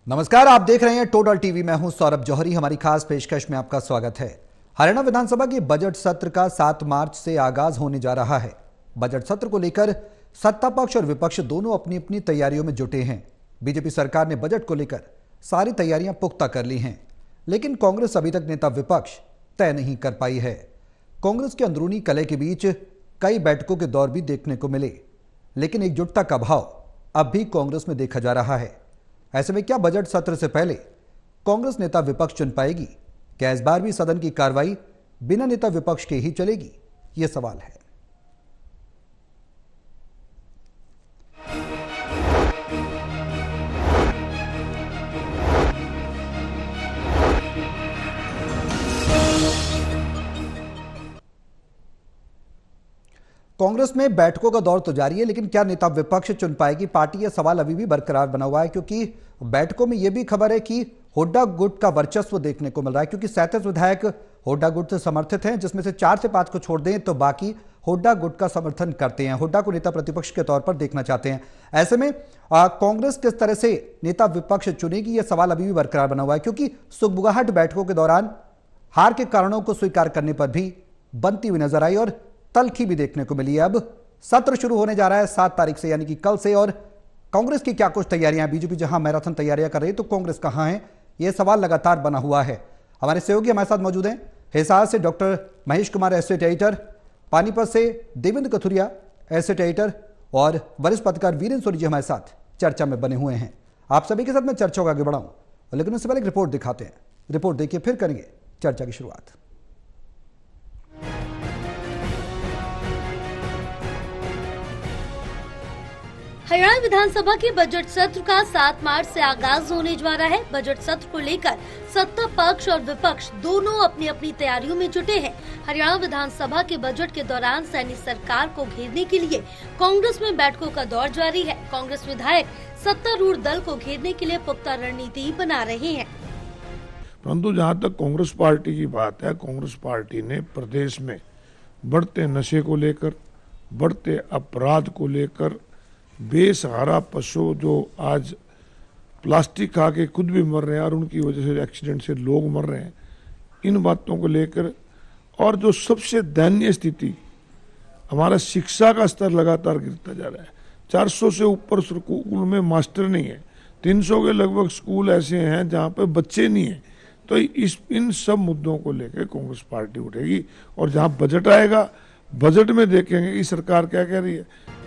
नमस्कार, आप देख रहे हैं टोटल टीवी। मैं हूं सौरभ जौहरी। हमारी खास पेशकश में आपका स्वागत है। हरियाणा विधानसभा के बजट सत्र का 7 मार्च से आगाज होने जा रहा है। बजट सत्र को लेकर सत्ता पक्ष और विपक्ष दोनों अपनी अपनी तैयारियों में जुटे हैं। बीजेपी सरकार ने बजट को लेकर सारी तैयारियां पुख्ता कर ली हैं, लेकिन कांग्रेस अभी तक नेता विपक्ष तय नहीं कर पाई है। कांग्रेस के अंदरूनी कलह के बीच कई बैठकों के दौर भी देखने को मिले, लेकिन एकजुटता का भाव अब भी कांग्रेस में देखा जा रहा है। ऐसे में क्या बजट सत्र से पहले कांग्रेस नेता विपक्ष चुन पाएगी? क्या इस बार भी सदन की कार्रवाई बिना नेता विपक्ष के ही चलेगी? यह सवाल है। कांग्रेस में बैठकों का दौर तो जारी है, लेकिन क्या नेता विपक्ष चुन पाएगी पार्टी? यह सवाल अभी भी बरकरार बना हुआ है, क्योंकि बैठकों में यह भी खबर है कि हुड्डा गुट का वर्चस्व देखने को मिल रहा है, क्योंकि 37 विधायक हुड्डा गुट से समर्थित हैं, जिसमें से 4 से 5 को छोड़ दें तो बाकी हुड्डा गुट का समर्थन करते हैं, हुड्डा को नेता प्रतिपक्ष के तौर पर देखना चाहते हैं। ऐसे में कांग्रेस किस तरह से नेता विपक्ष चुनेगी, यह सवाल अभी भी बरकरार बना हुआ है, क्योंकि सुगबुगाहट बैठकों के दौरान हार के कारणों को स्वीकार करने पर भी बनती हुई नजर आई और तल्खी भी देखने को मिली है। अब सत्र शुरू होने जा रहा है 7 तारीख से, यानी कि कल से, और कांग्रेस की क्या कुछ तैयारियां हैं? बीजेपी जहां मैराथन तैयारियां कर रही है, तो कांग्रेस कहां है? यह सवाल लगातार बना हुआ है। हमारे सहयोगी हमारे साथ मौजूद हैं। हिसार से doctor Mahesh Kumar, estate editor, Panipat से देवेंद्र कथुरिया, एस्टेट एडिटर, और वरिष्ठ पत्रकार वीरेंद्र सोनी जी हमारे साथ चर्चा में बने हुए हैं। आप सभी के साथ मैं चर्चा को आगे बढ़ाऊं, लेकिन उससे पहले एक रिपोर्ट दिखाते हैं। रिपोर्ट देखिए, फिर करेंगे चर्चा की शुरुआत। हरियाणा विधानसभा के बजट सत्र का 7 मार्च से आगाज होने जा रहा है। बजट सत्र को लेकर सत्ता पक्ष और विपक्ष दोनों अपनी अपनी तैयारियों में जुटे हैं। हरियाणा विधानसभा के बजट के दौरान सैनी सरकार को घेरने के लिए कांग्रेस में बैठकों का दौर जारी है। कांग्रेस विधायक सत्तारूढ़ दल को घेरने के लिए पुख्ता रणनीति बना रहे हैं। परंतु जहां तक कांग्रेस पार्टी की बात है, कांग्रेस पार्टी ने प्रदेश में बढ़ते नशे को लेकर, बढ़ते अपराध को लेकर, बेसहारा पशु जो आज प्लास्टिक खा के खुद भी मर रहे हैं और उनकी वजह से एक्सीडेंट से लोग मर रहे हैं, इन बातों को लेकर, और जो सबसे दयनीय स्थिति, हमारा शिक्षा का स्तर लगातार गिरता जा रहा है। 400 से ऊपर स्कूल में मास्टर नहीं है, 300 के लगभग स्कूल ऐसे हैं जहाँ पे बच्चे नहीं हैं। तो इन सब मुद्दों को लेकर कांग्रेस पार्टी उठेगी, और जहाँ बजट आएगा, बजट में देखेंगे कि सरकार क्या कह रही है।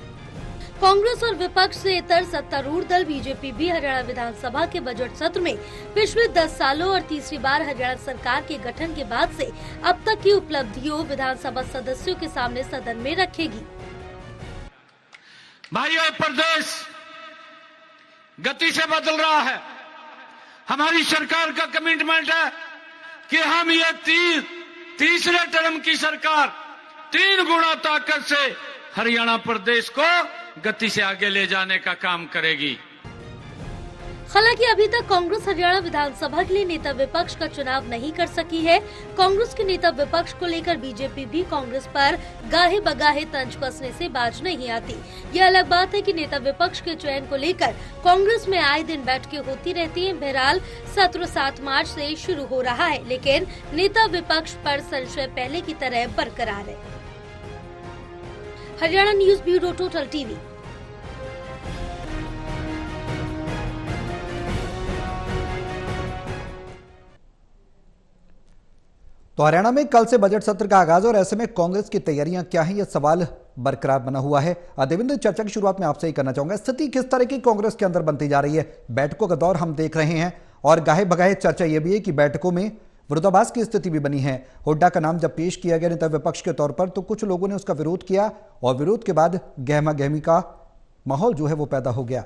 कांग्रेस और विपक्ष से इतर सत्तारूढ़ दल बीजेपी भी हरियाणा विधानसभा के बजट सत्र में पिछले 10 सालों और तीसरी बार हरियाणा सरकार के गठन के बाद से अब तक की उपलब्धियों विधानसभा सदस्यों के सामने सदन में रखेगी। भाइयों, प्रदेश गति से बदल रहा है। हमारी सरकार का कमिटमेंट है कि हम ये तीसरे टर्म की सरकार 3 गुना ताकत से हरियाणा प्रदेश को गति से आगे ले जाने का काम करेगी। हालांकि अभी तक कांग्रेस हरियाणा विधानसभा के लिए नेता विपक्ष का चुनाव नहीं कर सकी है। कांग्रेस के नेता विपक्ष को लेकर बीजेपी भी कांग्रेस पर गाहे बगाहे तंज कसने से बाज नहीं आती। यह अलग बात है कि नेता विपक्ष के चयन को लेकर कांग्रेस में आए दिन बैठकें होती रहती हैं। बहरहाल सत्र 7 मार्च से शुरू हो रहा है, लेकिन नेता विपक्ष पर संशय पहले की तरह बरकरार है। Haryana news bureau, total TV. तो हरियाणा में कल से बजट सत्र का आगाज, और ऐसे में कांग्रेस की तैयारियां क्या हैं, यह सवाल बरकरार बना हुआ है। देवेंद्र, चर्चा की शुरुआत में आपसे ही करना चाहूंगा, स्थिति किस तरह की कांग्रेस के अंदर बनती जा रही है? बैठकों का दौर हम देख रहे हैं, और गाहे बगाहे चर्चा यह भी है कि बैठकों में विरोधाभास की स्थिति भी बनी है। हुड्डा का नाम जब पेश किया गया नेता विपक्ष के तौर पर, तो कुछ लोगों ने उसका विरोध किया, और विरोध के बाद गहमा गहमी का माहौल जो है वो पैदा हो गया।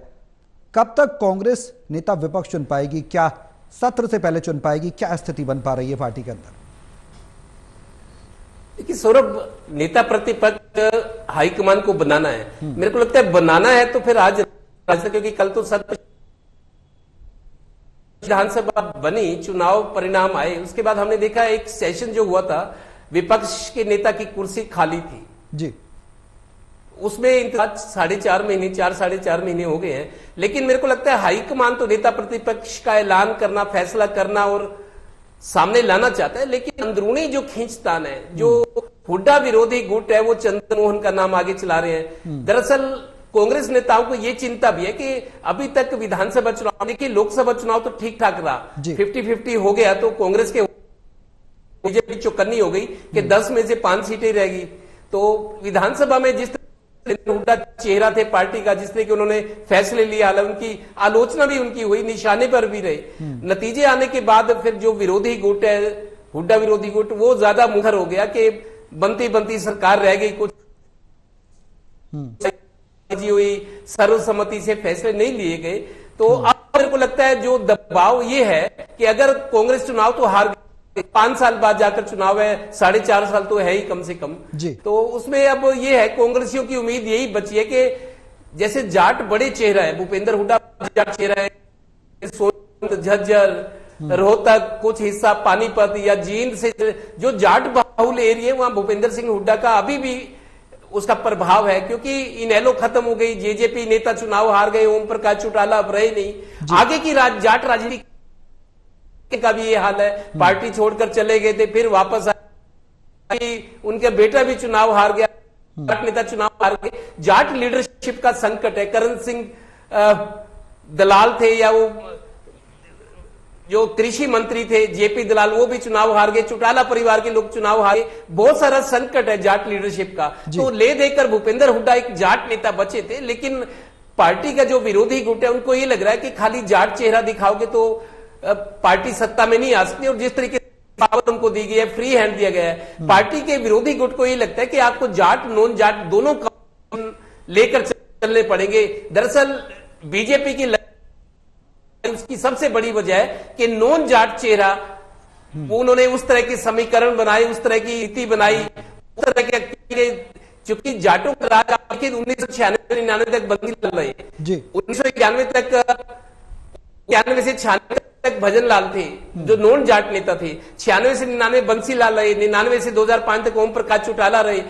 कब तक कांग्रेस नेता विपक्ष चुन पाएगी? क्या सत्र से पहले चुन पाएगी? क्या स्थिति बन पा रही है पार्टी के अंदर? देखिए सौरभ, नेता प्रतिपक्ष हाईकमान को बनाना है। मेरे को लगता है बनाना है तो फिर आज, क्योंकि कल तो सत्र विधानसभा बनी, चुनाव परिणाम आए, उसके बाद हमने देखा एक सेशन जो हुआ था, विपक्ष के नेता की कुर्सी खाली थी जी। उसमें इंतजार 4.5 महीने 4.5 महीने हो गए हैं। लेकिन मेरे को लगता है हाईकमान तो नेता प्रतिपक्ष का ऐलान करना, फैसला करना और सामने लाना चाहता है, लेकिन अंदरूनी जो खींचतान है, जो हुड्डा विरोधी गुट है, वो चंद्र मोहन का नाम आगे चला रहे हैं। दरअसल कांग्रेस नेताओं को ये चिंता भी है कि अभी तक विधानसभा चुनाव, देखिए लोकसभा चुनाव तो ठीक ठाक रहा, 50-50 हो गया, तो कांग्रेस के बीजेपी चौकन्नी हो गई कि 10 में से 5 सीटें रहेगी। तो विधानसभा में जिस हुड्डा चेहरा थे पार्टी का, जिसने कि उन्होंने फैसले लिए, हालांकि उनकी आलोचना भी उनकी हुई, निशाने पर भी रहे, नतीजे आने के बाद फिर जो विरोधी गुट है, हुड्डा विरोधी गुट, वो ज्यादा मुखर हो गया कि बनती बनती सरकार रह गई, कुछ हुई, सर्वसम्मति से फैसले नहीं लिए गए। तो अब मेरे को लगता है जो दबाव ये है कि अगर कांग्रेस चुनाव तो हार 5 साल बाद जाकर चुनाव है, 4.5 साल तो है ही कम से कम जी। तो उसमें अब ये है, कांग्रेसियों की उम्मीद यही बची है कि जैसे जाट बड़े चेहरा है, भूपेंद्र हुड्डा जाट चेहरा है, सोनभद्र, झज्जर, रोहतक, कुछ हिस्सा पानीपत या जींद से जो जाट बाहुल एरिया, वहां भूपेंद्र सिंह हुड्डा का अभी भी उसका प्रभाव है, क्योंकि इनेलो खत्म हो गई, जेजेपी नेता चुनाव हार गए, ओम प्रकाश चौटाला अब रहे नहीं, आगे की जाट राजनीति का भी ये हाल है, पार्टी छोड़कर चले गए थे, फिर वापस आए, उनका बेटा भी चुनाव हार गया, जाट नेता चुनाव हार गए, जाट लीडरशिप का संकट है। करण सिंह दलाल थे, या वो जो कृषि मंत्री थे जेपी दलाल, वो भी चुनाव हार गए, चौटाला परिवार के लोग चुनाव हारे, बहुत सारा संकट है जाट लीडरशिप का। तो ले देकर भूपेंद्र हुड्डा एक जाट नेता बचे थे, लेकिन पार्टी का जो विरोधी गुट है उनको ये लग रहा है कि खाली जाट चेहरा दिखाओगे तो पार्टी सत्ता में नहीं आ सकती, और जिस तरीके से पावर उनको दी गई है, फ्री हैंड दिया गया है, पार्टी के विरोधी गुट को ये लगता है कि आपको जाट नॉन जाट दोनों लेकर चलने पड़ेंगे। दरअसल बीजेपी की उसकी सबसे बड़ी वजह है कि नॉन जाट चेहरा, उन्होंने उस तरह के समीकरण बनाए, उस तरह की नीति बनाई, उस तरह के, चूंकि जाटों का राज 1996-99 तक बंदी लग रही है, 1991 तक 91 से 96 तक भजन लाल थे जो नॉन जाट नेता थे, 96 से 99 बंसी लाल रहे, 99 से 2005 तक ओम प्रकाश चौटाला रहे,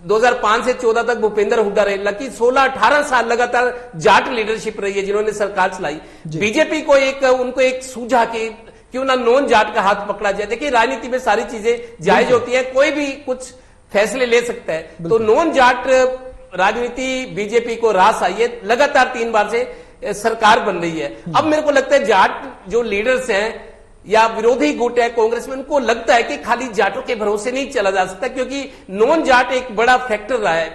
2005 से 14 तक भूपेंद्र हुड्डा रहे, लकी 16-18 साल लगातार जाट लीडरशिप रही है जिन्होंने सरकार चलाई। बीजेपी को उनको एक सूझा कि क्यों ना नॉन जाट का हाथ पकड़ा जाए। देखिए राजनीति में सारी चीजें जायज होती है, कोई भी कुछ फैसले ले सकता है, तो नॉन जाट राजनीति बीजेपी को रास आई है, लगातार 3 बार से सरकार बन रही है। अब मेरे को लगता है जाट जो लीडर्स हैं या विरोधी गुट है कांग्रेस में, उनको लगता है कि खाली जाटों के भरोसे नहीं चला जा सकता, क्योंकि नॉन जाट एक बड़ा फैक्टर रहा है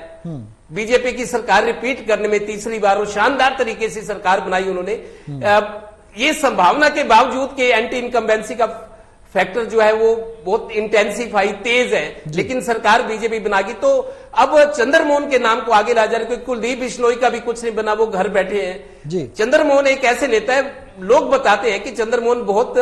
बीजेपी की सरकार रिपीट करने में, तीसरी बार, और शानदार तरीके से सरकार बनाई उन्होंने। ये संभावना के बावजूद कि एंटी इनकम्बेंसी का फैक्टर जो है वो बहुत इंटेंसिफाई, तेज है, लेकिन सरकार बीजेपी बनागी। तो अब चंद्रमोहन के नाम को आगे ला जा रहे, कुलदीप बिश्नोई का भी कुछ नहीं बना, वो घर बैठे हैं। चंद्रमोहन एक ऐसे नेता है, लोग बताते हैं कि चंद्रमोहन बहुत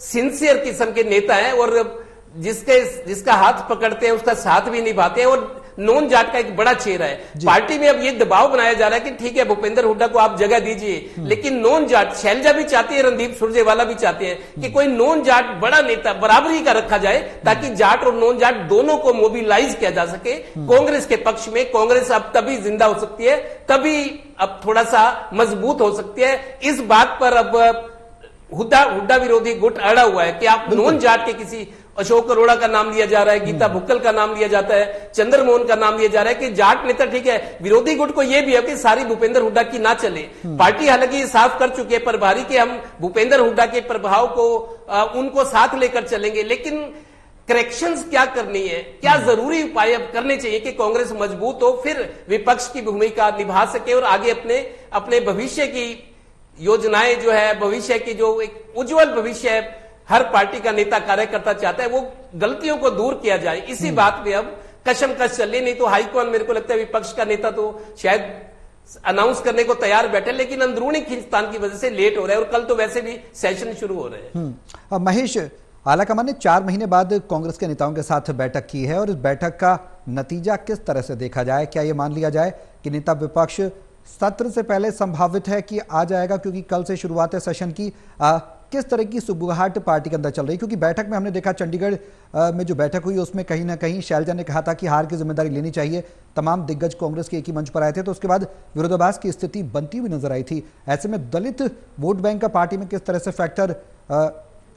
सिंसियर किस्म के नेता है, और जिसका हाथ पकड़ते हैं उसका साथ भी निभाते हैं, और नॉन जाट का एक बड़ा चेहरा है। पार्टी में अब ये दबाव बनाया जा रहा है कि ठीक है भूपेंद्र हुड्डा को आप जगह दीजिए, लेकिन नॉन जाट, शैलजा भी चाहती है, रणदीप सुरजेवाला भी चाहते हैं कि कोई नॉन जाट बड़ा नेता बराबरी का रखा जाए, ताकि जाट और नॉन जाट दोनों को मोबिलाइज किया जा सके कांग्रेस के पक्ष में। कांग्रेस अब तभी जिंदा हो सकती है, तभी अब थोड़ा सा मजबूत हो सकती है। इस बात पर अब हुड्डा विरोधी गुट अड़ा हुआ है कि आप नॉन जाट के किसी, अशोक अरोड़ा का नाम लिया जा रहा है, गीता भुक्कल का नाम लिया जाता है, चंद्रमोहन का नाम लिया जा रहा है कि जाट नेता ठीक है। विरोधी गुट को यह भी है कि सारी भूपेंद्र हुड्डा की ना चले। पार्टी हालांकि ये साफ कर चुकी है प्रभारी कि हम भूपेंद्र हुड्डा के प्रभाव को उनको साथ लेकर चलेंगे, लेकिन करेक्शंस क्या करनी है, क्या जरूरी उपाय अब करने चाहिए कि कांग्रेस मजबूत हो, फिर विपक्ष की भूमिका निभा सके और आगे अपने भविष्य की योजनाएं जो है, भविष्य की जो एक उज्जवल भविष्य है हर पार्टी का नेता कार्यकर्ता चाहता है, वो गलतियों को दूर किया जाए। इसी बात पे अब कशमकश चल रही, नहीं तो हाईकमान मेरे को लगता है विपक्ष का नेता तो शायद अनाउंस करने को तैयार बैठे, लेकिन अंदरूनी खींचतान की वजह से लेट हो रहा है, और कल तो वैसे भी सेशन शुरू हो रहे हैं। महेश, आलाकमान ने 4 महीने बाद कांग्रेस के नेताओं के साथ बैठक की है, और इस बैठक का नतीजा किस तरह से देखा जाए? क्या ये मान लिया जाए कि नेता विपक्ष सत्र से पहले संभावित है कि आ जाएगा, क्योंकि कल से शुरुआत है सेशन की, किस तरह की सुबुगाहट पार्टी के अंदर चल रही है? क्योंकि बैठक में हमने देखा चंडीगढ़ में जो बैठक हुई उसमें कहीं ना कहीं शैलजा ने कहा था कि हार की जिम्मेदारी लेनी चाहिए। तमाम दिग्गज कांग्रेस के एक ही मंच पर आए थे, तो उसके बाद विरोधाभास की स्थिति बनती हुई नजर आई थी। ऐसे में दलित वोट बैंक का पार्टी में किस तरह से फैक्टर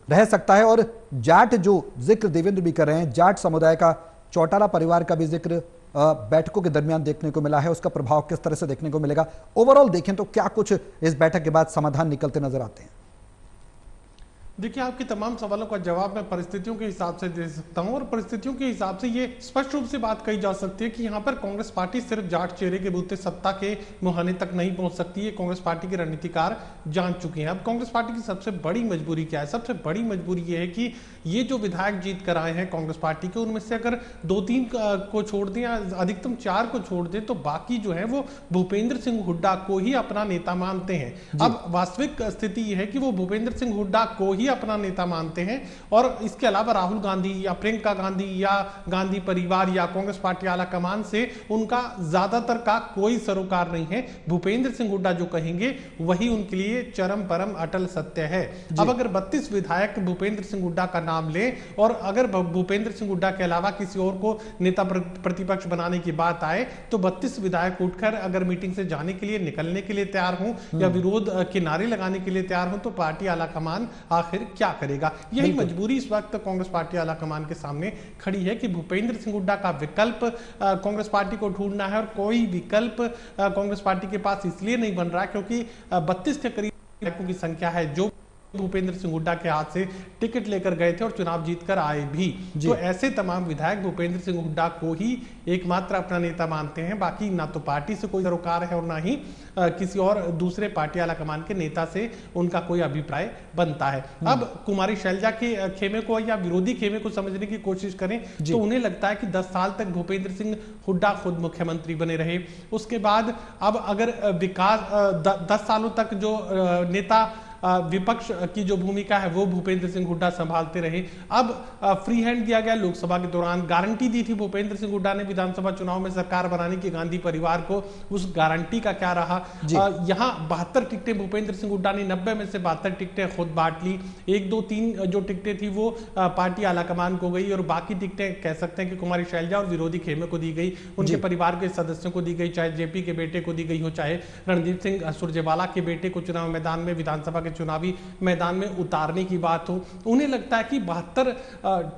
रह सकता है? और जाट जो जिक्र देवेंद्र भी कर रहे हैं, जाट समुदाय का, चौटाला परिवार का भी जिक्र बैठकों के दरमियान देखने को मिला है, उसका प्रभाव किस तरह से देखने को मिलेगा? ओवरऑल देखें तो क्या कुछ इस बैठक के बाद समाधान निकलते नजर आते हैं? देखिए, आपके तमाम सवालों का जवाब मैं परिस्थितियों के हिसाब से दे सकता हूं, और परिस्थितियों के हिसाब से ये स्पष्ट रूप से बात कही जा सकती है कि यहाँ पर कांग्रेस पार्टी सिर्फ जाट चेहरे के बूते सत्ता के मुहाने तक नहीं पहुंच सकती है। कांग्रेस पार्टी के रणनीतिकार जान चुके हैं। अब कांग्रेस पार्टी की सबसे बड़ी मजबूरी क्या है? सबसे बड़ी मजबूरी ये है कि ये जो विधायक जीत कर आए हैं कांग्रेस पार्टी के, उनमें से अगर 2-3 को छोड़ दें या अधिकतम 4 को छोड़ दें तो बाकी जो है वो भूपेंद्र सिंह हुड्डा को ही अपना नेता मानते हैं। अब वास्तविक स्थिति यह है कि वो भूपेंद्र सिंह हुड्डा को ही अपना नेता मानते हैं, और इसके अलावा राहुल गांधी या प्रियंका गांधी या गांधी परिवार या कांग्रेस पार्टी आला कमान से उनका ज्यादातर का कोई सरोकार नहीं है। भूपेंद्र सिंह हुड्डा जो कहेंगे वही उनके लिए चरम परम अटल सत्य है। अब अगर 32 विधायक भूपेंद्र सिंह हुड्डा का नाम ले, और अगर भूपेंद्र सिंह हुड्डा के अलावा किसी और को नेता प्रतिपक्ष बनाने की बात आए तो 32 विधायक उठकर अगर मीटिंग से जाने के लिए, निकलने के लिए तैयार हों या विरोध के नारे लगाने के लिए तैयार हों, तो पार्टी आला कमान आखिर क्या करेगा? यही मजबूरी इस वक्त कांग्रेस पार्टी आला कमान के सामने खड़ी है कि भूपेंद्र सिंह हुड्डा का विकल्प कांग्रेस पार्टी को ढूंढना है, और कोई विकल्प कांग्रेस पार्टी के पास इसलिए नहीं बन रहा क्योंकि 32 के करीब विधायकों की संख्या है जो भूपेंद्र सिंह हुड्डा के हाथ से टिकट लेकर गए थे और चुनाव जीतकर आए भी। तो ऐसे तमाम विधायक भूपेंद्र सिंह हुड्डा को ही एकमात्र अपना नेता मानते हैं। बाकी ना तो पार्टी से कोई सरोकार है और ना ही किसी और दूसरे पार्टी आला कमान के नेता से उनका कोई अभिप्राय बनता है। अब कुमारी शैलजा के खेमे को या विरोधी खेमे को समझने की कोशिश करें तो उन्हें लगता है कि 10 साल तक भूपेंद्र सिंह हुड्डा खुद मुख्यमंत्री बने रहे, उसके बाद अब अगर विकास 10 सालों तक जो नेता विपक्ष की जो भूमिका है वो भूपेंद्र सिंह हुड्डा संभालते रहे। अब फ्री हैंड दिया गया लोकसभा के दौरान, गारंटी दी थी भूपेंद्र सिंह हुड्डा ने विधानसभा चुनाव में सरकार बनाने की गांधी परिवार को, उस गारंटी का क्या रहा? यहां 72 टिकटें भूपेंद्र सिंह हुड्डा ने 90 में से 72 टिकटें खुद बांट ली। 1, 2, 3 जो टिकटें थी वो पार्टी आलाकमान को गई, और बाकी टिकटें कह सकते हैं कि कुमारी शैलजा और विरोधी खेमे को दी गई, उनके परिवार के सदस्यों को दी गई, चाहे जेपी के बेटे को दी गई हो, चाहे रणदीप सिंह सुरजेवाला के बेटे को चुनाव मैदान में, विधानसभा के चुनावी मैदान में उतारने की बात हो। उन्हें लगता है कि 72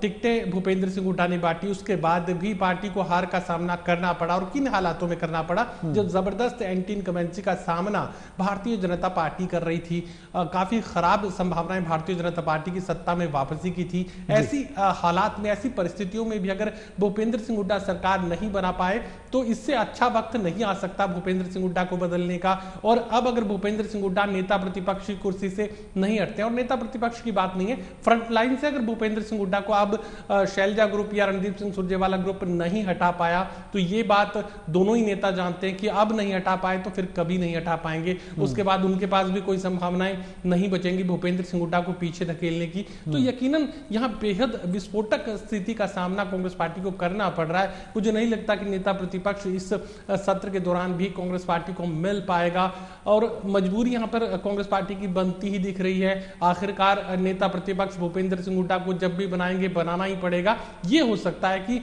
टिकटें भूपेंद्र सिंह हुड्डा ने बांटी, उसके बाद भी पार्टी को हार का सामना करना पड़ा, और किन हालातों में करना पड़ा? जब जबरदस्त एंटी इनकमेंसी का सामना भारतीय जनता पार्टी कर रही थी, काफी खराब संभावनाएं भारतीय जनता पार्टी की सत्ता में वापसी की थी। ऐसी हालात में, ऐसी परिस्थितियों में भी अगर भूपेंद्र सिंह हुड्डा सरकार नहीं बना पाए तो इससे अच्छा वक्त नहीं आ सकता भूपेंद्र सिंह हुड्डा को बदलने का। और अब अगर भूपेंद्र सिंह हुड्डा नेता प्रतिपक्ष की कुर्सी से नहीं हटते, और नेता प्रतिपक्ष की बात नहीं है, फ्रंट लाइन से अगर भूपेंद्र सिंह हुड्डा को अब शैलजा ग्रुप या रणदीप सिंह सुरजेवाला ग्रुप नहीं हटा पाया, तो ये बात दोनों ही नेता जानते हैं कि अब नहीं हटा पाए तो फिर कभी नहीं हटा पाएंगे। उसके बाद उनके पास भी कोई संभावनाएं नहीं बचेंगी भूपेंद्र सिंह हुड्डा को पीछे धकेलने की। तो यकीनन यहां बेहद विस्फोटक स्थिति का सामना कांग्रेस पार्टी को करना पड़ रहा है। मुझे नहीं लगता कि नेता प्रतिपक्ष इस सत्र के दौरान भी कांग्रेस पार्टी को मिल पाएगा, और मजबूरी यहां पर कांग्रेस पार्टी की बनती ही दिख रही है। आखिरकार नेता प्रतिपक्ष भूपेंद्र सिंह हुड्डा को जब भी बनाएंगे, बनाना ही पड़ेगा। यह हो सकता है कि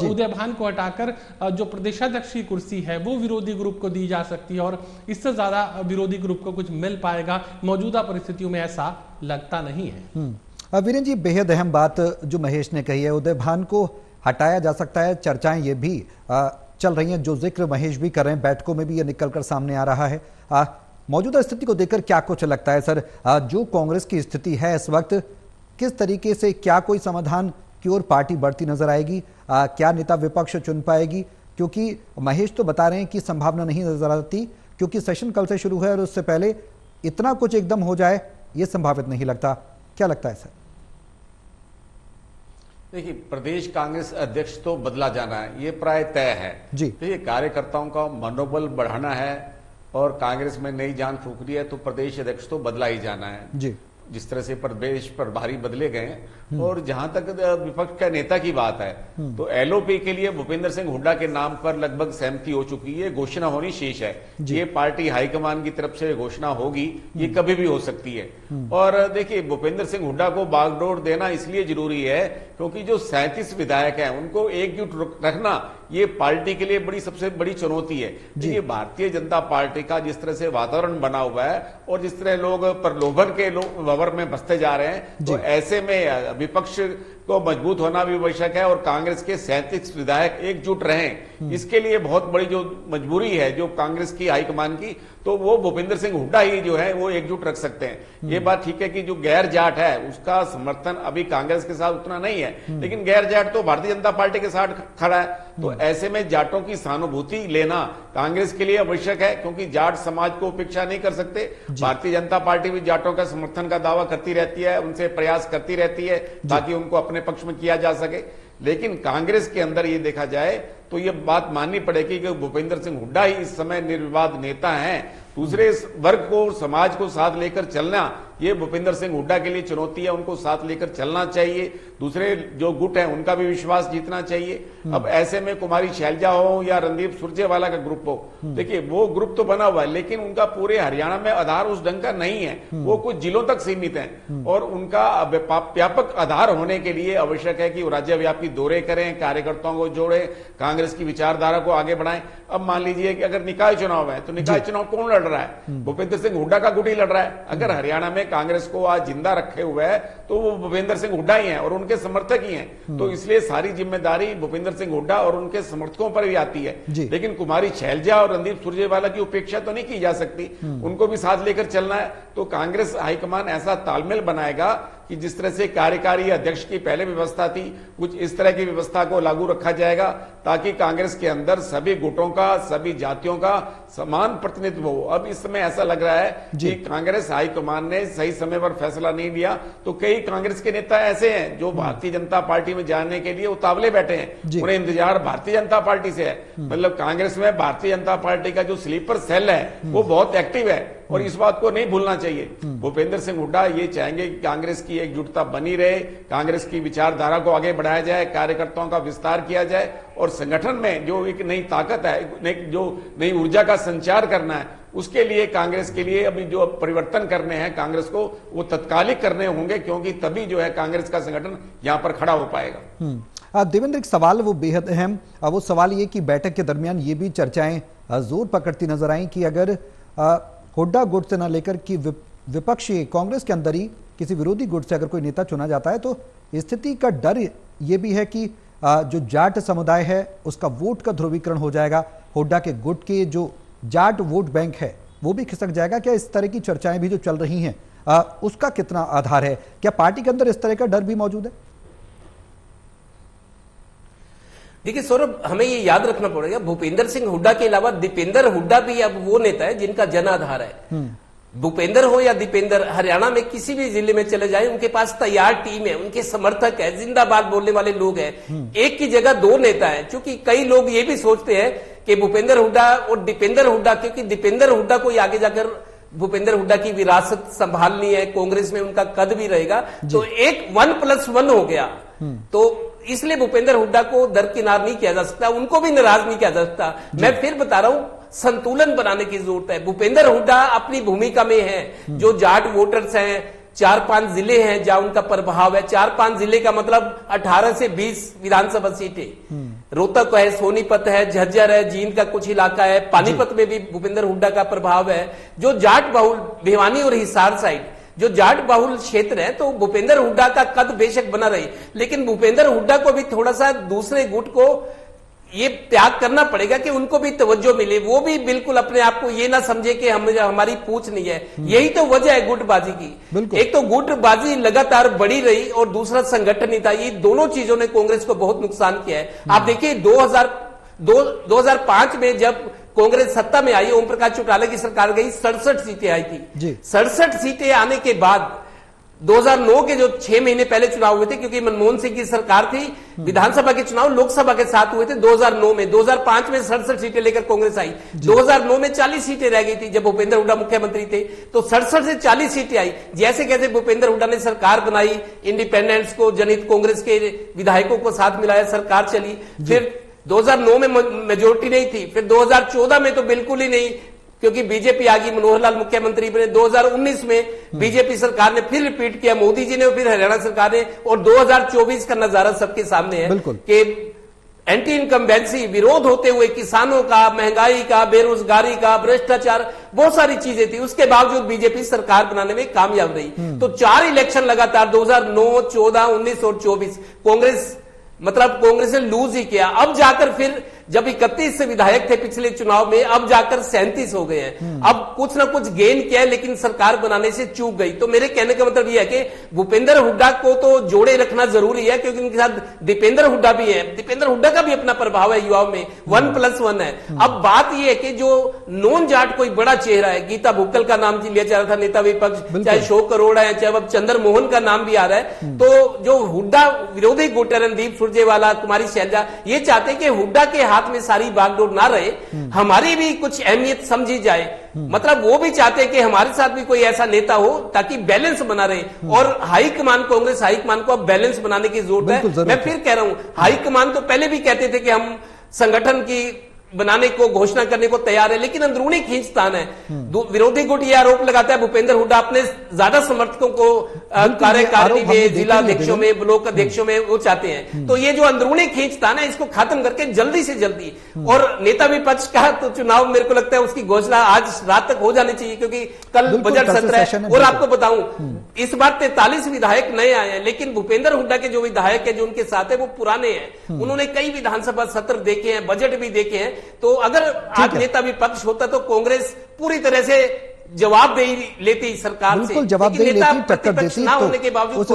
उदय भान को हटाकर जो प्रदेशाध्यक्ष की कुर्सी है वो विरोधी ग्रुप को दी जा सकती है, और इससे ज्यादा विरोधी ग्रुप को कुछ मिल पाएगा मौजूदा परिस्थितियों में, ऐसा लगता नहीं है। वीरेंद्र जी, बेहद अहम बात जो महेश ने कही है, उदय भान को हटाया जा सकता है, चर्चाएं ये भी चल रही हैं, जो जिक्र महेश भी कर रहे हैं, बैठकों में भी ये निकलकर सामने आ रहा है। मौजूदा स्थिति को देखकर क्या कुछ लगता है सर, जो कांग्रेस की स्थिति है इस वक्त, किस तरीके से, क्या कोई समाधान की ओर पार्टी बढ़ती नजर आएगी? क्या नेता विपक्ष चुन पाएगी? क्योंकि महेश तो बता रहे हैं कि संभावना नहीं नजर आती, क्योंकि सेशन कल से शुरू है और उससे पहले इतना कुछ एकदम हो जाए ये संभावित नहीं लगता। क्या लगता है सर? देखिए, प्रदेश कांग्रेस अध्यक्ष तो बदला जाना है, ये प्राय तय है जी। देखिए, कार्यकर्ताओं का मनोबल बढ़ाना है और कांग्रेस में नई जान फूकनी है तो प्रदेश अध्यक्ष तो बदला ही जाना है जी। जिस तरह से प्रदेश प्रभारी बदले गए हैं। और जहां तक विपक्ष का नेता की बात है तो एलओपी के लिए भूपेंद्र सिंह हुड्डा के नाम पर लगभग सहमति हो चुकी है, घोषणा होनी शेष है। ये पार्टी हाईकमान की तरफ से घोषणा होगी, ये कभी भी हो सकती है। और देखिए, भूपेंद्र सिंह हुड्डा को बागडोर देना इसलिए जरूरी है क्योंकि जो 37 विधायक हैं उनको एकजुट रखना ये पार्टी के लिए सबसे बड़ी चुनौती है। देखिए, भारतीय जनता पार्टी का जिस तरह से वातावरण बना हुआ है और जिस तरह लोग प्रलोभन के भंवर में बसते जा रहे हैं, तो ऐसे में विपक्ष को मजबूत होना भी आवश्यक है और कांग्रेस के 37 विधायक एकजुट रहें, इसके लिए बहुत बड़ी जो मजबूरी है जो कांग्रेस की हाईकमान की, तो वो भूपेंद्र सिंह हुड्डा ही जो है वो एकजुट रख सकते हैं। ये बात ठीक है कि जो गैर जाट है उसका समर्थन अभी कांग्रेस के साथ उतना नहीं है, लेकिन गैर जाट तो भारतीय जनता पार्टी के साथ खड़ा है। तो ऐसे में जाटों की सहानुभूति लेना कांग्रेस के लिए आवश्यक है, क्योंकि जाट समाज को उपेक्षा नहीं कर सकते। भारतीय जनता पार्टी भी जाटों का समर्थन का दावा करती रहती है, उनसे प्रयास करती रहती है ताकि उनको अपने पक्ष में किया जा सके। लेकिन कांग्रेस के अंदर ये देखा जाए तो ये बात माननी पड़ेगी कि भूपेंद्र सिंह हुड्डा ही इस समय निर्विवाद नेता हैं। दूसरे वर्ग को, समाज को साथ लेकर चलना ये भूपेंद्र सिंह हुड्डा के लिए चुनौती है, उनको साथ लेकर चलना चाहिए। दूसरे जो गुट है उनका भी विश्वास जीतना चाहिए। अब ऐसे में कुमारी शैलजा हो या रणदीप सुरजेवाला का ग्रुप हो, देखिए वो ग्रुप तो बना हुआ है लेकिन उनका पूरे हरियाणा में आधार उस ढंग का नहीं है, वो कुछ जिलों तक सीमित है और उनका व्यापक आधार होने के लिए आवश्यक है कि वो राज्यव्यापी दौरे करें, कार्यकर्ताओं को जोड़े, कांग्रेस की विचारधारा को आगे बढ़ाएं। अब मान लीजिए कि अगर निकाय चुनाव है तो निकाय चुनाव कौन लड़ रहा है? भूपेंद्र सिंह हुड्डा का गुट ही लड़ रहा है। अगर हरियाणा में कांग्रेस को आज जिंदा रखे हुए है तो वो भूपेंद्र सिंह हुड्डा ही हैं और उनके समर्थक ही हैं। तो इसलिए सारी जिम्मेदारी भूपेंद्र सिंह हुड्डा और उनके समर्थकों पर भी आती है। लेकिन कुमारी शैलजा और रणदीप सुरजेवाला की उपेक्षा तो नहीं की जा सकती, उनको भी साथ लेकर चलना है। तो कांग्रेस हाईकमान ऐसा तालमेल बनाएगा कि जिस तरह से कार्यकारी अध्यक्ष की पहले व्यवस्था थी, कुछ इस तरह की व्यवस्था को लागू रखा जाएगा ताकि कांग्रेस के अंदर सभी गुटों का, सभी जातियों का समान प्रतिनिधित्व हो। अब इस समय ऐसा लग रहा है कि कांग्रेस हाईकमान ने सही समय पर फैसला नहीं लिया, तो कई कांग्रेस के नेता ऐसे हैं जो भारतीय जनता पार्टी में जाने के लिए उतावले बैठे हैं, उन्हें इंतजार भारतीय जनता पार्टी से है। मतलब कांग्रेस में भारतीय जनता पार्टी का जो स्लीपर सेल है वो बहुत एक्टिव है और इस बात को नहीं भूलना चाहिए। भूपेंद्र सिंह हुड्डा ये चाहेंगे कि कांग्रेस की एकजुटता बनी रहे, कांग्रेस की विचारधारा को आगे बढ़ाया जाए, कार्यकर्ताओं का विस्तार किया जाए और संगठन में जो एक नई ताकत है, जो नई ऊर्जा का संचार करना है, उसके लिए कांग्रेस के लिए अभी जो परिवर्तन करने हैं कांग्रेस को, वो तत्कालिक करने होंगे, क्योंकि तभी जो है कांग्रेस का संगठन यहां पर खड़ा हो पाएगा। देवेंद्र, एक सवाल वो बेहद अहम, वो सवाल ये कि बैठक के दरमियान ये भी चर्चाएं जोर पकड़ती नजर आई कि अगर हुड्डा गुट से न लेकर कि विपक्षी कांग्रेस के अंदर ही किसी विरोधी गुट से अगर कोई नेता चुना जाता है तो स्थिति का डर ये भी है कि जो जाट समुदाय है उसका वोट का ध्रुवीकरण हो जाएगा, हुड्डा के गुट के जो जाट वोट बैंक है वो भी खिसक जाएगा। क्या इस तरह की चर्चाएं भी जो चल रही हैं उसका कितना आधार है? क्या पार्टी के अंदर इस तरह का डर भी मौजूद है? देखिए सौरभ, हमें ये याद रखना पड़ेगा, भूपेंद्र सिंह हुड्डा के अलावा दीपेंद्र हुड्डा भी अब वो नेता है जिनका जन आधार है। भूपेंद्र हो या दीपेंद्र, हरियाणा में किसी भी जिले में चले जाए उनके पास तैयार टीम है, उनके समर्थक है, जिंदाबाद बोलने वाले लोग हैं। एक की जगह दो नेता है, क्योंकि कई लोग ये भी सोचते हैं कि भूपेंद्र हुड्डा और दीपेंद्र हुड्डा, क्योंकि दीपेंद्र हुड्डा को आगे जाकर भूपेंद्र हुड्डा की विरासत संभालनी है, कांग्रेस में उनका कद भी रहेगा, तो एक 1+1 हो गया। तो इसलिए भूपेंद्र हुड्डा को दरकिनार नहीं किया जा सकता, उनको भी नाराज नहीं किया जा सकता। मैं फिर बता रहा हूं, संतुलन बनाने की जरूरत है। भूपेंद्र हुड्डा अपनी भूमिका में है, जो जाट वोटर्स हैं, 4-5 जिले हैं जहां उनका प्रभाव है। 4-5 जिले का मतलब 18 से 20 विधानसभा सीटें, रोहतक है, सोनीपत है, झज्जर है, जींद का कुछ इलाका है, पानीपत में भी भूपेंद्र हुड्डा का प्रभाव है। जो जाट बहुल भिवानी और हिसार साइड जो जाट बहुल क्षेत्र है, तो भूपेंद्र हुड्डा का कद बेशक बना रही, लेकिन भूपेंद्र हुड्डा को भी थोड़ा सा दूसरे गुट को ये त्याग करना पड़ेगा कि उनको भी तवज्जो मिले। वो भी बिल्कुल अपने आप को ये ना समझे कि हमारी पूछ नहीं है। यही तो वजह है गुटबाजी की। एक तो गुटबाजी लगातार बढ़ी रही और दूसरा संगठन नहीं था। ये दोनों चीजों ने कांग्रेस को बहुत नुकसान किया है। आप देखिए 2005 में जब कांग्रेस सत्ता में आई, ओम प्रकाश चौटाला की सरकार गई, 67 सीटें आई थी। 67 सीटें आने के बाद 2009 के जो 6 महीने पहले चुनाव हुए थे, क्योंकि मनमोहन सिंह की सरकार थी, विधानसभा के चुनाव लोकसभा के साथ हुए थे 2009 में। 2005 में 67 सीटें लेकर कांग्रेस आई। 2009 में 40 सीटें रह गई थी जब भूपेंद्र हुड्डा मुख्यमंत्री थे, तो 67 से 40 सीटें आई। जैसे कैसे भूपेंद्र हुड्डा ने सरकार बनाई, इंडिपेंडेंस को, जनहित कांग्रेस के विधायकों को साथ मिलाया, सरकार चली। फिर 2009 में मेजोरिटी नहीं थी, फिर 2014 में तो बिल्कुल ही नहीं, क्योंकि बीजेपी आ गई, मनोहर लाल मुख्यमंत्री बने। 2019 में बीजेपी सरकार ने फिर रिपीट किया, मोदी जी ने, फिर हरियाणा सरकार ने, और 2024 का नजारा सबके सामने है कि एंटी इनकम्बेंसी, विरोध होते हुए किसानों का, महंगाई का, बेरोजगारी का, भ्रष्टाचार, बहुत सारी चीजें थी, उसके बावजूद बीजेपी सरकार बनाने में कामयाब रही। तो 4 इलेक्शन लगातार 2009, 14, 19 और 24 कांग्रेस ने लूज ही किया। अब जाकर फिर जब 31 से विधायक थे पिछले चुनाव में, अब जाकर 37 हो गए हैं। अब कुछ ना कुछ गेन किया है, लेकिन सरकार बनाने से चूक गई। तो मेरे कहने का मतलब यह है कि भूपेंद्र हुड्डा को तो जोड़े रखना जरूरी है, क्योंकि उनके साथ दीपेंद्र हुड्डा भी है। दीपेंद्र हुड्डा का भी अपना प्रभाव है युवाओं में, 1+1 है। अब बात यह है कि जो नॉन जाट कोई बड़ा चेहरा है, गीता भुक्कल का नाम लिया जा रहा था नेता विपक्ष, चाहे अशोक अरोड़ा है, चाहे अब चंद्र मोहन का नाम भी आ रहा है। तो जो हुड्डा विरोधी गुट, रणदीप सुरजेवाला, कुमारी शैलजा, ये चाहते हैं कि हुड्डा के हाथ में सारी बागडोर ना रहे, हमारी भी कुछ अहमियत समझी जाए। मतलब वो भी चाहते हैं कि हमारे साथ भी कोई ऐसा नेता हो ताकि बैलेंस बना रहे। और हाईकमान, कांग्रेस हाईकमान को अब बैलेंस बनाने की जरूरत है। मैं फिर कह रहा हूं, हाईकमान तो पहले भी कहते थे कि हम संगठन की बनाने को, घोषणा करने को तैयार है, लेकिन अंदरूनी खींचतान है। विरोधी गुट यह आरोप लगाता है भूपेंद्र हुड्डा अपने ज्यादा समर्थकों को कार्यकारिणी में, जिला अध्यक्षों में, ब्लॉक अध्यक्षों में वो चाहते हैं। तो ये जो अंदरूनी खींचतान है, इसको खत्म करके जल्दी से जल्दी, और नेता विपक्ष का तो चुनाव मेरे को लगता है उसकी घोषणा आज रात तक हो जानी चाहिए, क्योंकि कल बजट सत्र है। और आपको बताऊं, इस बार 43 विधायक नए आए हैं, लेकिन भूपेंद्र हुड्डा के जो विधायक है, जो उनके साथ है, वो पुराने हैं। उन्होंने कई विधानसभा सत्र देखे हैं, बजट भी देखे हैं। तो अगर आज नेता विपक्ष होता तो कांग्रेस पूरी तरह से जवाबदेही लेती सरकार से, बिल्कुल जवाबदेही लेती, टक्कर देती। होने के बावजूद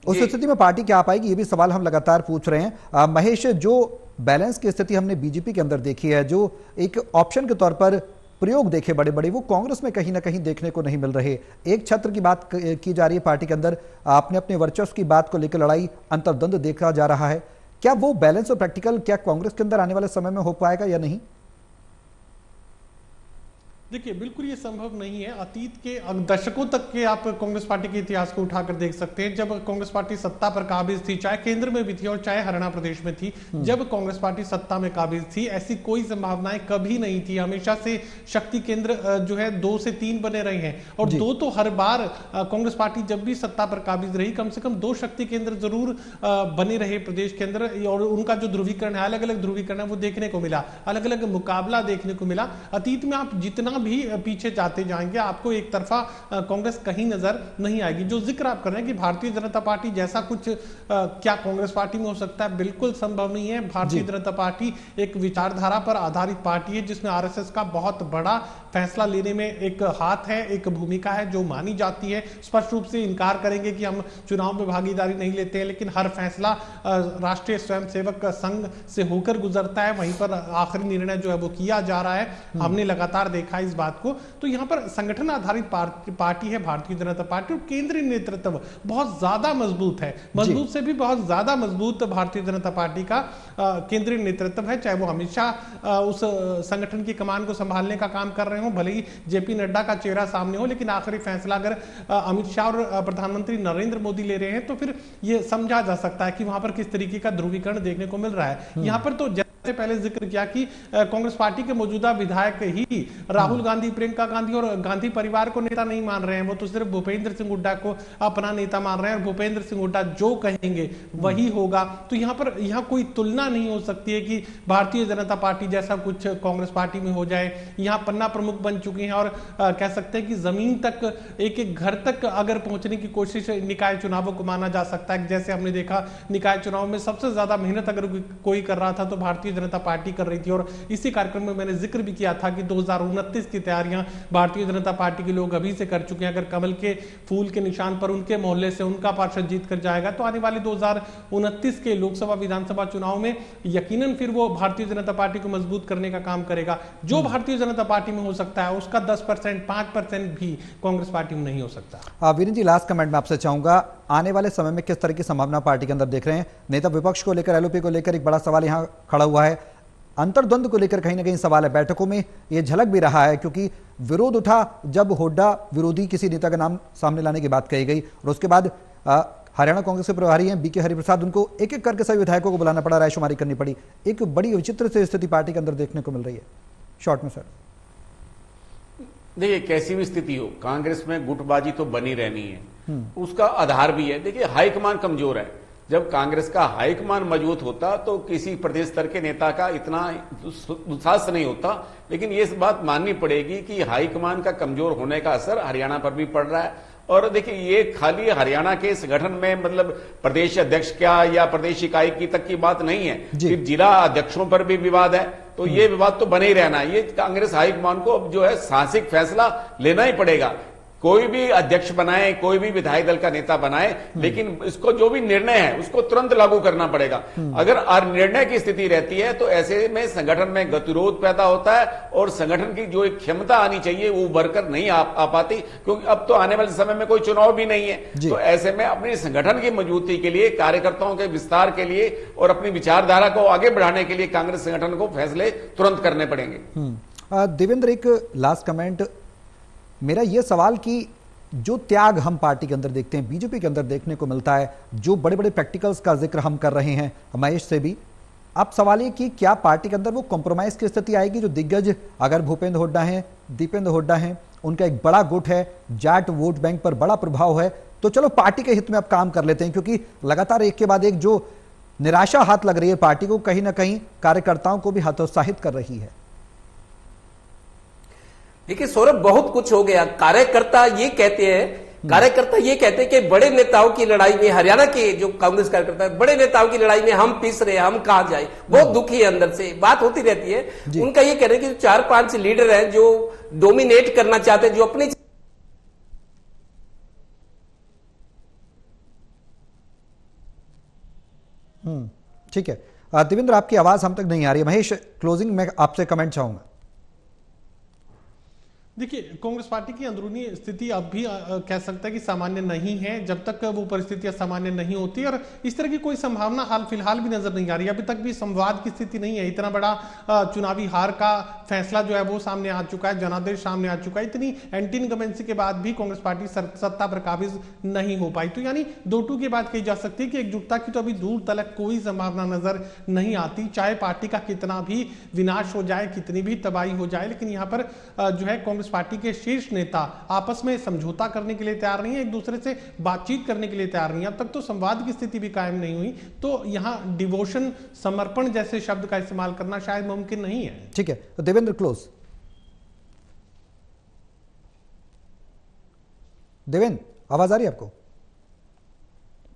उस स्थिति में पार्टी क्या पाएगी, ये भी सवाल हम लगातार पूछ रहे हैं। महेश, जो बैलेंस की स्थिति हमने बीजेपी के अंदर देखी है, जो एक ऑप्शन के तौर पर प्रयोग देखे बड़े बड़े, वो कांग्रेस में कहीं ना कहीं देखने को नहीं मिल रहे। एक छत्र की बात की जा रही है पार्टी के अंदर, आपने अपने वर्चस्व की बात को लेकर लड़ाई, अंतर्द्वंद देखा जा रहा है। क्या वो बैलेंस और प्रैक्टिकल क्या कांग्रेस के अंदर आने वाले समय में हो पाएगा या नहीं? देखिए, बिल्कुल ये संभव नहीं है। अतीत के दशकों तक के आप कांग्रेस पार्टी के इतिहास को उठाकर देख सकते हैं। जब कांग्रेस पार्टी सत्ता पर काबिज थी, चाहे केंद्र में भी थी और चाहे हरियाणा प्रदेश में थी, जब कांग्रेस पार्टी सत्ता में काबिज थी, ऐसी कोई संभावनाएं कभी नहीं थी। हमेशा से शक्ति केंद्र जो है 2 से 3 बने रहे हैं, और 2 तो हर बार कांग्रेस पार्टी जब भी सत्ता पर काबिज रही, कम से कम 2 शक्ति केंद्र जरूर बने रहे प्रदेश के अंदर। और उनका जो ध्रुवीकरण है, अलग अलग ध्रुवीकरण है, वो देखने को मिला, अलग अलग मुकाबला देखने को मिला। अतीत में आप जितना भी पीछे जाते जाएंगे, आपको एक तरफा कांग्रेस कहीं नजर नहीं आएगी। जो जिक्र आप कर रहे हैं कि भारतीय जनता पार्टी जैसा कुछ क्या कांग्रेस पार्टी में हो सकता है, बिल्कुल संभव नहीं है। भारतीय जनता पार्टी एक विचारधारा पर आधारित पार्टी है, जिसमें आरएसएस का बहुत बड़ा फैसला लेने में एक हाथ है, एक भूमिका है जो मानी जाती है। स्पष्ट रूप से इनकार करेंगे कि हम चुनाव में भागीदारी नहीं लेते हैं, लेकिन हर फैसला राष्ट्रीय स्वयंसेवक संघ से होकर गुजरता है, वहीं पर आखिरी निर्णय जो है वो किया जा रहा है। हमने लगातार देखा इस बात को। तो यहां पर संगठन आधारित पार्टी है भारतीय जनता पार्टी, और केंद्रीय नेतृत्व बहुत ज्यादा मजबूत है, मजबूत से भी बहुत ज्यादा मजबूत भारतीय जनता पार्टी का केंद्रीय नेतृत्व है। चाहे वो अमित शाह उस संगठन की कमान को संभालने का काम कर रहे हो, भले ही जेपी नड्डा का चेहरा सामने हो, लेकिन आखिरी फैसला अगर अमित शाह और प्रधानमंत्री नरेंद्र मोदी ले रहे हैं, तो फिर यह समझा जा सकता है कि वहां पर किस तरीके का ध्रुवीकरण देखने को मिल रहा है। यहां पर तो जैसे पहले जिक्र किया कि कांग्रेस पार्टी के मौजूदा विधायक ही राहुल गांधी, प्रियंका गांधी और गांधी परिवार को नेता नहीं मान रहे हैं, वो तो सिर्फ भूपेंद्र सिंह हुड्डा को अपना नेता मान रहे हैं, और भूपेंद्र सिंह हुड्डा जो कहेंगे वही होगा। तो यहाँ कोई तुलना नहीं हो सकती है कि भारतीय जनता पार्टी जैसा कुछ कांग्रेस पार्टी में हो जाए। यहाँ पन्ना प्रमुख बन चुके हैं, और कह सकते हैं कि जमीन तक, एक एक घर तक अगर पहुंचने की कोशिश निकाय चुनावों को माना जा सकता है। जैसे हमने देखा निकाय चुनाव में सबसे ज्यादा मेहनत अगर कोई कर रहा था तो भारतीय भारतीय जनता पार्टी कर रही थी। और इसी कार्यक्रम में मैंने जिक्र भी किया था कि 2029 की तैयारियां भारतीय जनता पार्टी के लोग अभी से कर चुके हैं। अगर कमल के फूल के निशान पर उनके मोहल्ले से उनका पार्षद जीत कर जाएगा तो आने वाले 2029 के लोकसभा विधानसभा चुनाव में यकीनन फिर वो भारतीय जनता पार्टी को मजबूत करने का काम करेगा। जो भारतीय जनता पार्टी में हो सकता है उसका 10%, 5% भी कांग्रेस पार्टी में नहीं हो सकता। वीरेंद्र जी, लास्ट कमेंट में आपसे चाहूंगा, आने वाले समय में किस तरह की संभावना पार्टी के अंदर देख रहे हैं? नेता विपक्ष को लेकर, एलओपी को लेकर एक बड़ा सवाल यहां खड़ा हुआ है, अंतर्द्वंद को लेकर कहीं ना कहीं सवाल है। बैठकों में यह झलक भी रहा है क्योंकि विरोध उठा जब हुड्डा विरोधी किसी नेता का नाम सामने लाने की बात कही गई और उसके बाद हरियाणा कांग्रेस के प्रभारी हैं बीके हरिप्रसाद, उनको एक एक करके सभी विधायकों को बुलाना पड़ा, रायशुमारी करनी पड़ी। एक बड़ी विचित्र से स्थिति पार्टी के अंदर देखने को मिल रही है। शॉर्ट में सर, देखिए कैसी भी स्थिति हो, कांग्रेस में गुटबाजी तो बनी रहनी है, उसका आधार भी है। देखिए हाईकमान कमजोर है। जब कांग्रेस का हाईकमान मजबूत होता तो किसी प्रदेश स्तर के नेता का इतना दुस्साहस नहीं होता। लेकिन ये बात माननी पड़ेगी कि हाईकमान का कमजोर होने का असर हरियाणा पर भी पड़ रहा है। और देखिए ये खाली हरियाणा के संगठन में मतलब प्रदेश अध्यक्ष क्या या प्रदेश इकाई की तक की बात नहीं है, फिर जिला अध्यक्षों पर भी विवाद है। तो ये विवाद तो बने ही रहना है। ये कांग्रेस हाईकमान को अब जो है साहसिक फैसला लेना ही पड़ेगा। कोई भी अध्यक्ष बनाए, कोई भी विधायक दल का नेता बनाए, लेकिन इसको जो भी निर्णय है उसको तुरंत लागू करना पड़ेगा। अगर निर्णय की स्थिति रहती है तो ऐसे में संगठन में गतिरोध पैदा होता है और संगठन की जो एक क्षमता आनी चाहिए वो उभरकर नहीं आ पाती, क्योंकि अब तो आने वाले समय में कोई चुनाव भी नहीं है। तो ऐसे में अपने संगठन की मजबूती के लिए, कार्यकर्ताओं के विस्तार के लिए और अपनी विचारधारा को आगे बढ़ाने के लिए कांग्रेस संगठन को फैसले तुरंत करने पड़ेंगे। देवेंद्र, एक लास्ट कमेंट मेरा यह सवाल कि जो त्याग हम पार्टी के अंदर देखते हैं, बीजेपी के अंदर देखने को मिलता है, जो बड़े बड़े प्रैक्टिकल्स का जिक्र हम कर रहे हैं महेश से भी, अब सवाल ये कि क्या पार्टी के अंदर वो कॉम्प्रोमाइज की स्थिति आएगी? जो दिग्गज अगर भूपेंद्र हुड्डा हैं, दीपेंद्र हुड्डा हैं, उनका एक बड़ा गुट है, जाट वोट बैंक पर बड़ा प्रभाव है, तो चलो पार्टी के हित में अब काम कर लेते हैं, क्योंकि लगातार एक के बाद एक जो निराशा हाथ लग रही है पार्टी को, कहीं ना कहीं कार्यकर्ताओं को भी हतोत्साहित कर रही है। देखिए सौरभ, बहुत कुछ हो गया। कार्यकर्ता ये कहते हैं कि बड़े नेताओं की लड़ाई में, हरियाणा के जो कांग्रेस कार्यकर्ता है, बड़े नेताओं की लड़ाई में हम पिस रहे, हम कहां जाए। बहुत दुखी है, अंदर से बात होती रहती है। उनका ये कहना है कि 4-5 लीडर हैं जो डोमिनेट करना चाहते हैं, जो अपने ठीक है। देवेंद्र, आपकी आवाज हम तक नहीं आ रही है। महेश, क्लोजिंग में आपसे कमेंट चाहूंगा। देखिए, कांग्रेस पार्टी की अंदरूनी स्थिति अब भी कह सकता है कि सामान्य नहीं है, जब तक वो परिस्थितियां सामान्य नहीं होती। और इस तरह की कोई संभावना हाल फिलहाल भी नजर नहीं आ रही। अभी तक भी संवाद की स्थिति नहीं है। इतना बड़ा चुनावी हार का फैसला जो है वो सामने आ चुका है, जनादेश सामने आ चुका है। इतनी एंटी इनकम्बेंसी के बाद भी कांग्रेस पार्टी सत्ता पर काबिज नहीं हो पाई। तो यानी 2-2 की बात कही जा सकती है कि एकजुटता की तो अभी दूर तलक कोई संभावना नजर नहीं आती। चाहे पार्टी का कितना भी विनाश हो जाए, कितनी भी तबाही हो जाए, लेकिन यहाँ पर जो है कांग्रेस पार्टी के शीर्ष नेता आपस में समझौता करने के लिए तैयार नहीं है, एक दूसरे से बातचीत करने के लिए तैयार नहीं है। अब तक तो संवाद की स्थिति भी कायम नहीं हुई, तो यहां डिवोशन, समर्पण जैसे शब्द का इस्तेमाल करना शायद मुमकिन नहीं है। ठीक है, तो देवेंद्र क्लोज। देवेंद्र, आवाज आ रही है आपको?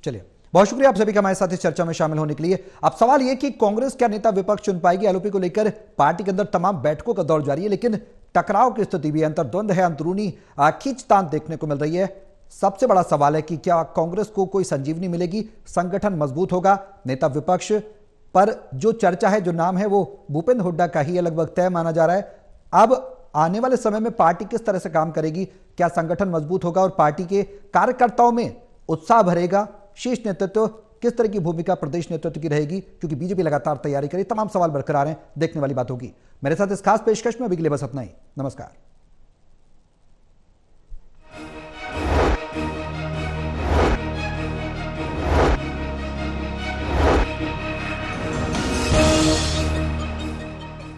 चलिए, बहुत शुक्रिया आप सभी का हमारे साथ इस चर्चा में शामिल होने के लिए। अब सवाल यह कि कांग्रेस क्या नेता विपक्ष चुन पाएगी? एलओपी को लेकर पार्टी के अंदर तमाम बैठकों का दौर जारी है, लेकिन टकराव की स्थिति भी है, अंतर्द्वंद है, अंदरूनी खींचतान देखने को मिल रही है। सबसे बड़ा सवाल है कि क्या कांग्रेस को कोई संजीवनी मिलेगी, संगठन मजबूत होगा? नेता विपक्ष पर जो चर्चा है, जो नाम है, वो भूपेंद्र हुड्डा का ही लगभग तय माना जा रहा है। अब आने वाले समय में पार्टी किस तरह से काम करेगी? क्या संगठन मजबूत होगा और पार्टी के कार्यकर्ताओं में उत्साह भरेगा? शीर्ष नेतृत्व किस तरह की भूमिका प्रदेश नेतृत्व की रहेगी? क्योंकि बीजेपी लगातार तैयारी करे, तमाम सवाल बरकरार हैं, देखने वाली बात होगी। मेरे साथ इस खास पेशकश में अभी के लिए बस इतना ही। नमस्कार।